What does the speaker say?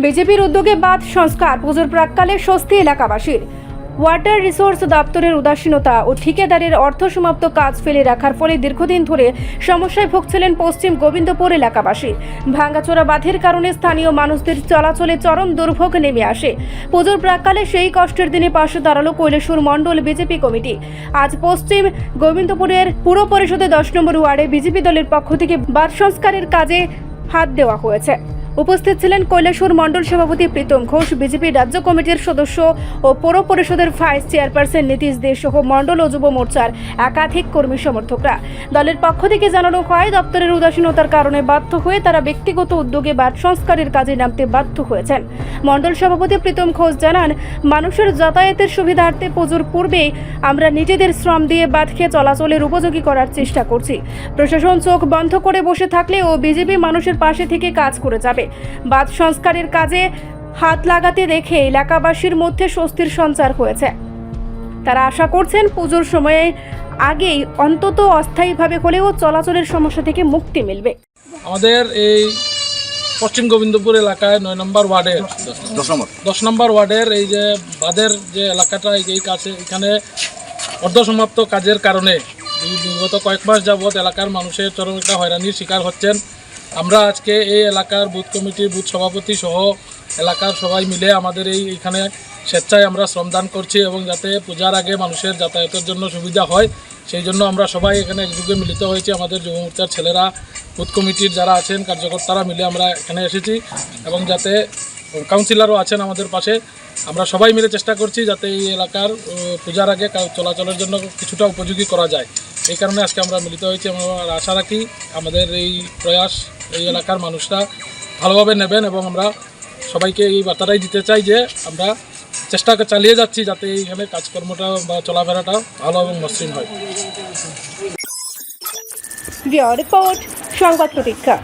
বিজেপির উদ্যোগে বাঁধ সংস্কার পুজোর প্রাক্কালে স্বস্তি এলাকাবাসীর। ওয়াটার রিসোর্স দপ্তরের উদাসীনতা ও ঠিকাদারের অর্থ সমাপ্ত কাজ ফেলে রাখার ফলে দীর্ঘদিন ধরে সমস্যায় ভুগছিলেন পশ্চিম গোবিন্দপুর এলাকাবাসী। ভাঙ্গাচোরা বাঁধের কারণে স্থানীয় মানুষদের চলাচলে চরম দুর্ভোগ নেমে আসে। পুজোর প্রাক্কালে সেই কষ্টের দিনে পাশে দাঁড়ালো কৈলাসহর মণ্ডল বিজেপি কমিটি। আজ পশ্চিম গোবিন্দপুরের পুর পরিষদের 10 নম্বর ওয়ার্ডে বিজেপি দলের পক্ষ থেকে বাঁধ সংস্কারের কাজে হাত দেওয়া হয়েছে। উপস্থিত ছিলেন কৈলাসহর মণ্ডল সভাপতি প্রীতম ঘোষ, বিজেপি রাজ্য কমিটির সদস্য ও পৌর পরিষদের ভাইস চেয়ারপারসন নীতিশ দে সহ মণ্ডল ও যুব মোর্চার একাধিক কর্মী সমর্থকরা। দলের পক্ষ থেকে জানানো হয়, দপ্তরের উদাসীনতার কারণে বাধ্য হয়ে তারা ব্যক্তিগত উদ্যোগে বাঁধ সংস্কারের কাজে নামতে বাধ্য হয়েছেন। মণ্ডল সভাপতি প্রীতম ঘোষ জানান, মানুষের যাতায়াতের সুবিধার্থে পুজোর পূর্বেই আমরা নিজেদের শ্রম দিয়ে বাঁধকে চলাচলের উপযোগী করার চেষ্টা করছি। প্রশাসন চোখ বন্ধ করে বসে থাকলে ও বিজেপি মানুষের পাশে থেকে কাজ করে যাবে। বাঁধ সংস্কারের কাজে হাত লাগাতে দেখে এলাকাবাসীর মধ্যে স্বস্তির সঞ্চার হয়েছে। তারা আশা করছেন পুজোর সময়ে আগেই অন্তত অস্থায়ীভাবে হলেও চলাচলের সমস্যা থেকে মুক্তি মিলবে। আমাদের এই পশ্চিম গোবিন্দপুর এলাকায় 9 নম্বর ওয়ার্ডের 10 নম্বর ওয়ার্ডের এই যে বাঁধের যে এলাকাটা এই কাছে এখানে অর্ধসমাপ্ত কাজের কারণে বিগত কয়েক মাস যাবৎ এলাকার মানুষের চরম একটা হয়রানির শিকার হচ্ছেন। আমরা আজকে এই এলাকার বুথ কমিটির বুথ সভাপতি সহ এলাকার সবাই মিলে আমাদের এইখানে স্বেচ্ছায় আমরা শ্রমদান করছি এবং যাতে পূজার আগে মানুষের যাতায়াতের জন্য সুবিধা হয় সেই জন্য আমরা সবাই এখানে একযোগে মিলিত হয়েছি। আমাদের যুব মোর্চার ছেলেরা, বুথ কমিটির যারা আছেন কার্যকর্তারা মিলে আমরা এখানে এসেছি এবং যাতে কাউন্সিলরও আছেন আমাদের পাশে। আমরা সবাই মিলে চেষ্টা করছি যাতে এই এলাকার পূজার আগে চলাচলের জন্য কিছুটা উপযোগী করা যায়। এই কারণে আজকে আমরা মিলিত হয়েছি। আমরা আশা রাখি আমাদের এই প্রয়াস এই এলাকার মানুষরা ভালোভাবে নেবেন এবং আমরা সবাইকে এই বার্তাটাই দিতে চাই যে আমরা চেষ্টা চালিয়ে যাচ্ছি যাতে এইখানে কাজকর্মটা বা চলাফেরাটা ভালো এবং মসৃণ হয়। রিপোর্ট সংবাদ প্রতীক্ষা।